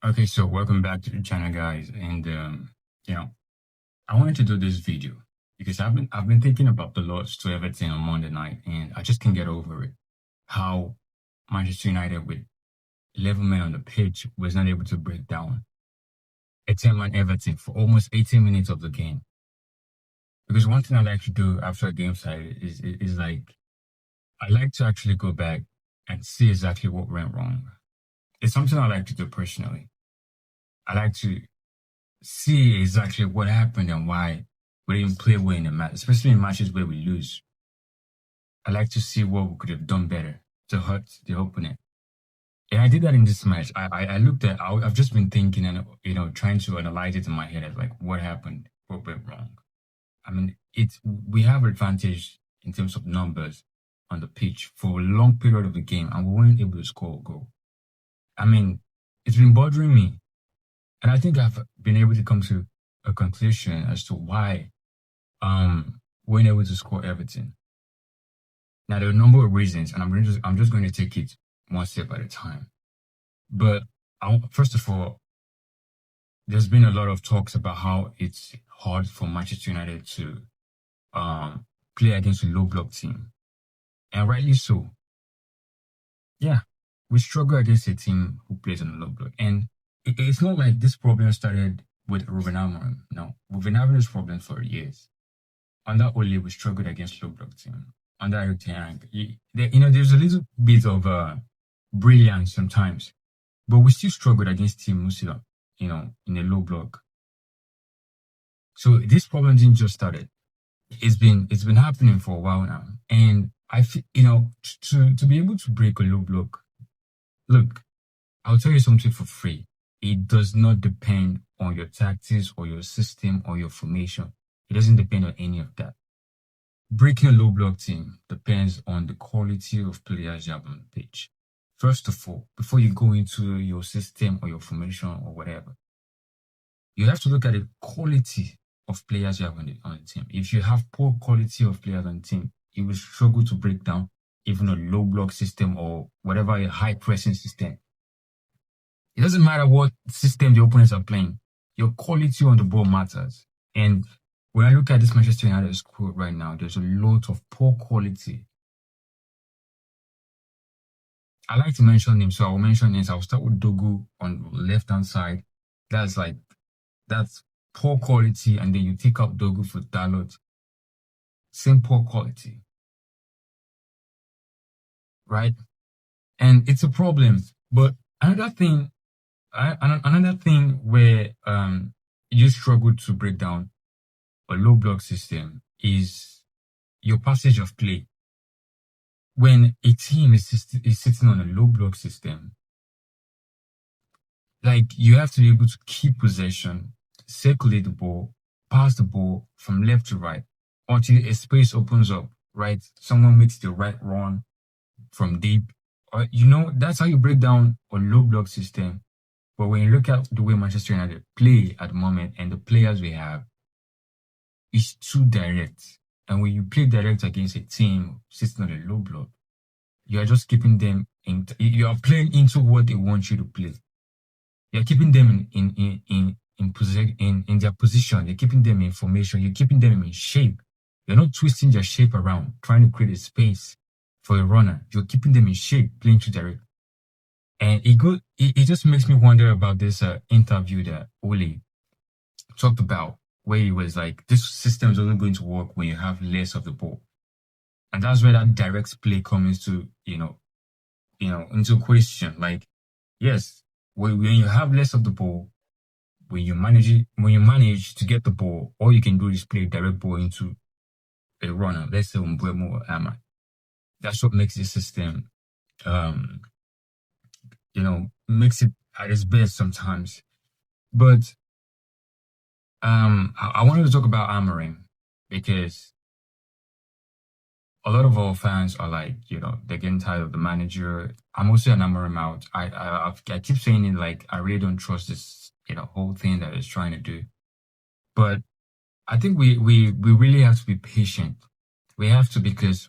Okay, so welcome back to the channel, guys. And you know, I wanted to do this video because I've been thinking about the loss to Everton on Monday night, and I just can't get over it. How Manchester United, with 11 men on the pitch, was not able to break down a 10-man Everton for almost 18 minutes of the game. Because one thing I like to do after a game side is like I like to actually go back and see exactly what went wrong. It's something I like to do personally. I like to see exactly what happened and why we didn't play well in the match, especially in matches where we lose. I like to see what we could have done better to hurt the opponent. And I did that in this match. I looked at, I've just been thinking and, trying to analyze it in my head as like what happened, what went wrong. I mean, we have advantage in terms of numbers on the pitch for a long period of the game, and we weren't able to score a goal. I mean, it's been bothering me. And I think I've been able to come to a conclusion as to why we weren't able to score Everton. Now there are a number of reasons, and I'm just going to take it one step at a time. But first of all, there's been a lot of talks about how it's hard for Manchester United to play against a low block team, and rightly so. Yeah, we struggle against a team who plays on a low block, and it's not like this problem started with Ruben Amorim. No, we've been having this problem for years. Under Ole, we struggled against low block team. Under Eric Ten Hag, there's a little bit of brilliance sometimes, but we still struggled against Team Musila, in a low block. So this problem didn't just started. It's been happening for a while now, and I feel to be able to break a low block. Look, I'll tell you something for free. It does not depend on your tactics or your system or your formation. It doesn't depend on any of that. Breaking a low block team depends on the quality of players you have on the pitch. First of all, before you go into your system or your formation or whatever, you have to look at the quality of players you have on the team. If you have poor quality of players on the team, you will struggle to break down even a low block system or whatever, a high pressing system. It doesn't matter what system the opponents are playing. Your quality on the ball matters. And when I look at this Manchester United squad right now, there's a lot of poor quality. I like to mention names, so I'll mention names. I'll start with Dogu on the left-hand side. That's poor quality, and then you take out Dogu for Dalot. Same poor quality. Right? And it's a problem. But another thing where you struggle to break down a low block system is your passage of play. When a team is sitting on a low block system, like you have to be able to keep possession, circulate the ball, pass the ball from left to right until a space opens up, right? Someone makes the right run from deep. Or, that's how you break down a low block system. But when you look at the way Manchester United play at the moment and the players we have, it's too direct. And when you play direct against a team sitting on a low block, you are just keeping them you are playing into what they want you to play. You're keeping them in their position. You're keeping them in formation. You're keeping them in shape. You're not twisting their shape around, trying to create a space for a runner. You're keeping them in shape, playing too direct. And it just makes me wonder about this interview that Ole talked about, where he was like, this system is only going to work when you have less of the ball. And that's where that direct play comes to, into question. Like, yes, when you have less of the ball, when you manage to get the ball, all you can do is play direct ball into a runner. Let's say Mbeumo or Ama. That's what makes this system, makes it at its best sometimes. But I wanted to talk about amorim because a lot of our fans are like, they're getting tired of the manager. I'm also an amorim out. I keep saying it, like, I really don't trust this, whole thing that it's trying to do. But I think we really have to be patient. We have to, because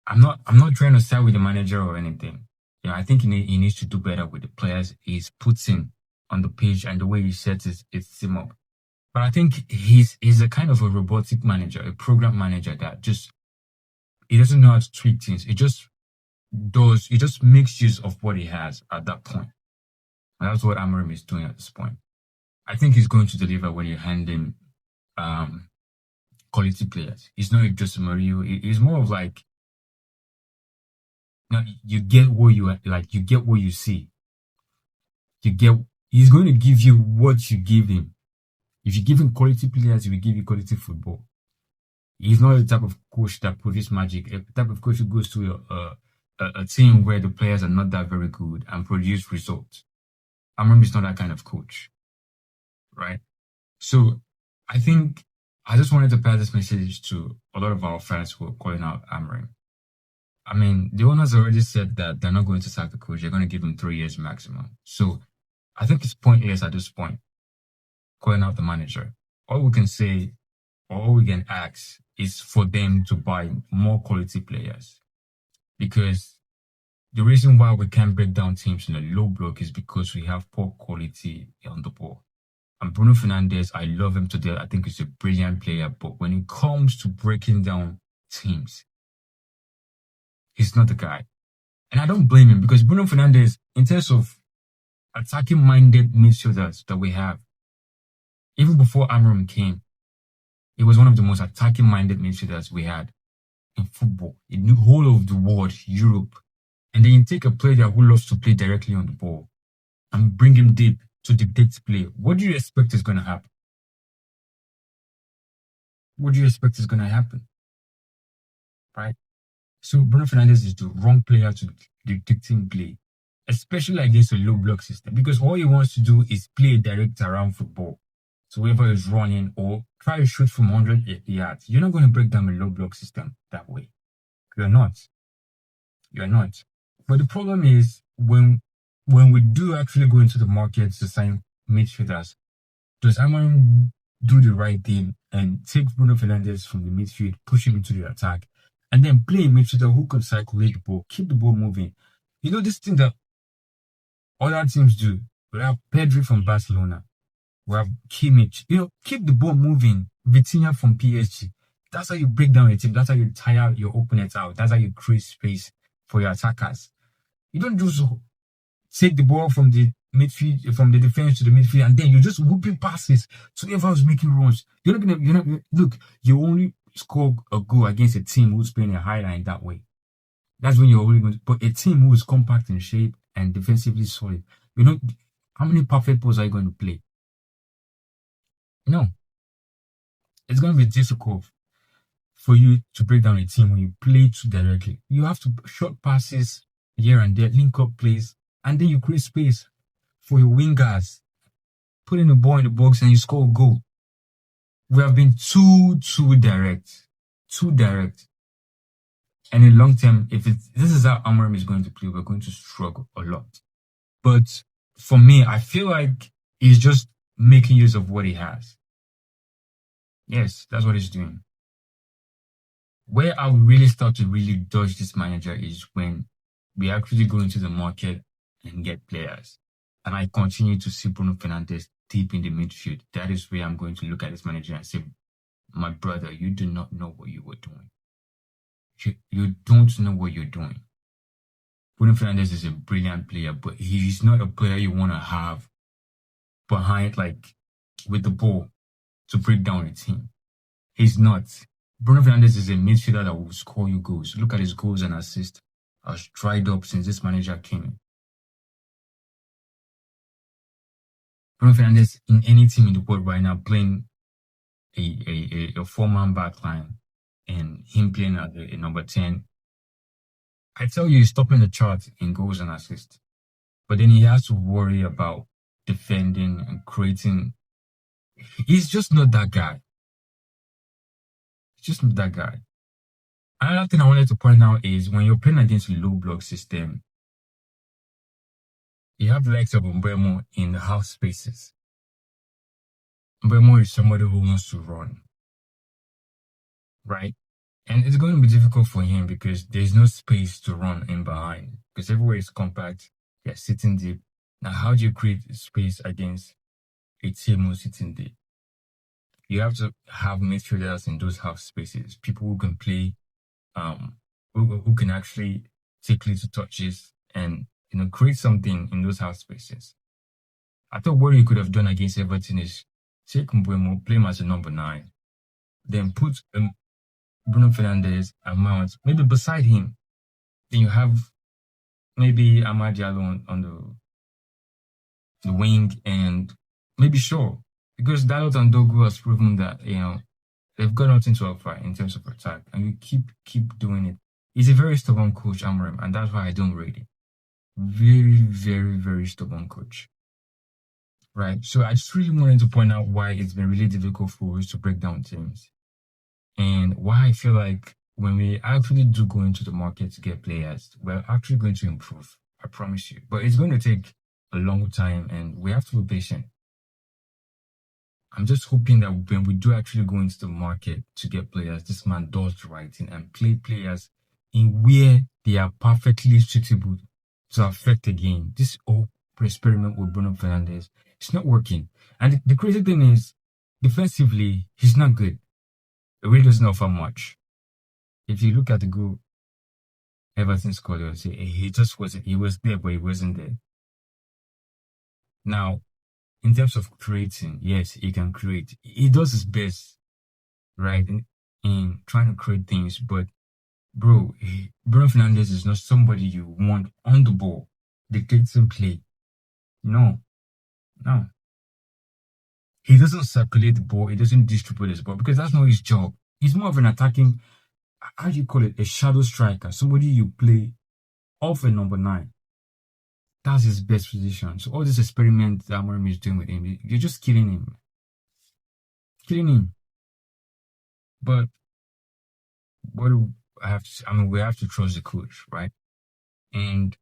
I'm not trying to side with the manager or anything. I think he needs to do better with the players he's putting on the pitch and the way he sets his team up. But I think he's a kind of a robotic manager, a program manager that just he doesn't know how to tweak things. He just makes use of what he has at that point. And that's what Amorim is doing at this point. I think he's going to deliver when you hand him quality players. He's not just Mourinho. He's more of like, you get what you like. You get what you see. He's going to give you what you give him. If you give him quality players, he will give you quality football. He's not the type of coach that produces magic. A type of coach who goes to a team where the players are not that very good and produce results. Amorim is not that kind of coach, right? So I think I just wanted to pass this message to a lot of our fans who are calling out Amorim. I mean, the owners already said that they're not going to sack the coach. They're going to give him 3 years maximum. So I think it's pointless at this point calling out the manager. All we can say, or all we can ask, is for them to buy more quality players. Because the reason why we can't break down teams in a low block is because we have poor quality on the ball. And Bruno Fernandes, I love him to death. I think he's a brilliant player. But when it comes to breaking down teams, he's not the guy. And I don't blame him because Bruno Fernandes, in terms of attacking-minded midfielders that we have, even before Amorim came, he was one of the most attacking-minded midfielders we had in football, in the whole of the world, Europe. And then you take a player who loves to play directly on the ball and bring him deep to dictate play. What do you expect is going to happen? What do you expect is going to happen? Right? So Bruno Fernandes is the wrong player to dictating play, especially against a low block system, because all he wants to do is play direct around football. So whoever is running or try to shoot from 100 yards, you're not going to break down a low block system that way. You're not. You're not. But the problem is when we do actually go into the market to sign midfielders, does Amorim do the right thing and take Bruno Fernandes from the midfield, push him into the attack, and then play a midfielder who can circulate the ball, keep the ball moving? You know, this thing that other teams do. We have Pedri from Barcelona. We have Kimmich. You know, keep the ball moving. Vitinha from PSG. That's how you break down a team. That's how you tire your opponents out. That's how you create space for your attackers. You don't just take the ball from the midfield, from the defense to the midfield, and then you're just whooping passes to whoever's making runs. Look, you only score a goal against a team who's playing a high line that way. That's when you're only going to, but a team who is compact in shape and defensively solid, how many perfect balls are you going to play? No. It's going to be difficult for you to break down a team when you play too directly. You have to short passes here and there, link up plays, and then you create space for your wingers. Put in the ball in the box and you score a goal. We have been too direct. Too direct. And in long term, this is how Amorim is going to play, we're going to struggle a lot. But for me, I feel like he's just making use of what he has. Yes, that's what he's doing. Where I would really start to really dodge this manager is when we actually go into the market and get players. And I continue to see Bruno Fernandes deep in the midfield. That is where I'm going to look at this manager and say, my brother, you do not know what you were doing. You don't know what you're doing. Bruno Fernandes is a brilliant player, but he's not a player you want to have behind, like, with the ball to break down a team. He's not. Bruno Fernandes is a midfielder that will score you goals. Look at his goals and assists. Has dried up since this manager came in. Bruno Fernandes in any team in the world right now playing a 4-man back line and him playing at a number 10, I tell you, he's topping the chart in goals and assists. But then he has to worry about defending and creating. He's just not that guy. He's just not that guy. Another thing I wanted to point out is when you're playing against a low block system, you have the likes of Mbeumo in the half spaces. Mbeumo is somebody who wants to run, right? And it's going to be difficult for him because there's no space to run in behind because everywhere is compact. They're sitting deep. Now, how do you create space against a team who's sitting deep? You have to have midfielders in those half spaces, people who can play, who can actually take little touches and create something in those half spaces. I thought what you could have done against Everton is take Mbeumo, play him as a number 9, then put Bruno Fernandes and Mount maybe beside him. Then you have maybe Amad Diallo on the wing and maybe Shaw. Because Dalot and Dogu has proven that, they've got nothing to offer in terms of attack. And you keep doing it. He's a very stubborn coach, Amorim, and that's why I don't rate him. Very, very, very stubborn coach. Right? So I just really wanted to point out why it's been really difficult for us to break down teams. And why I feel like when we actually do go into the market to get players, we're actually going to improve. I promise you. But it's going to take a long time and we have to be patient. I'm just hoping that when we do actually go into the market to get players, this man does the right thing and play players in where they are perfectly suitable to affect the game. This whole experiment with Bruno Fernandes, it's not working. And the crazy thing is, defensively, he's not good. It really doesn't offer much. If you look at the goal Everton scored, you'll say he just wasn't. He was there, but he wasn't there. Now, in terms of creating, yes, he can create. He does his best, right, in trying to create things. But, bro, Bruno Fernandes is not somebody you want on the ball, dictating play. No. He doesn't circulate the ball. He doesn't distribute his ball because that's not his job. He's more of an attacking, how do you call it, a shadow striker, somebody you play off a number 9. That's his best position. So all this experiment that Amorim is doing with him, you're just killing him. Killing him. But what do I have to say? I mean, we have to trust the coach, right? And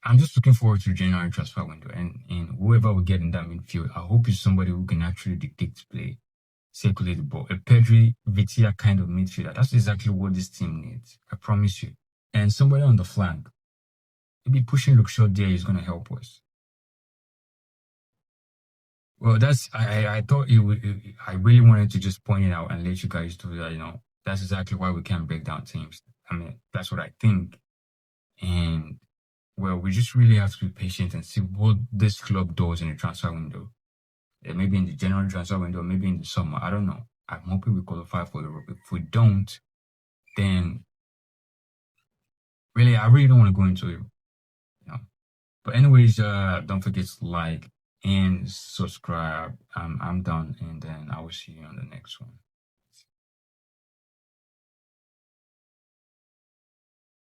I'm just looking forward to the January transfer window. And whoever we get in that midfield, I hope it's somebody who can actually dictate play, circulate the ball. A Pedri, Vitia kind of midfielder. That's exactly what this team needs. I promise you. And somebody on the flank. Maybe pushing Luke Shaw there is going to help us. Well, I thought I really wanted to just point it out and let you guys do that, that's exactly why we can't break down teams. I mean, that's what I think. And, well, we just really have to be patient and see what this club does in the transfer window. Maybe in the January transfer window, maybe in the summer. I don't know. I'm hoping we qualify for Europe. If we don't, then really, I really don't want to go into it. But anyways, don't forget to like and subscribe. I'm done, and then I will see you on the next one.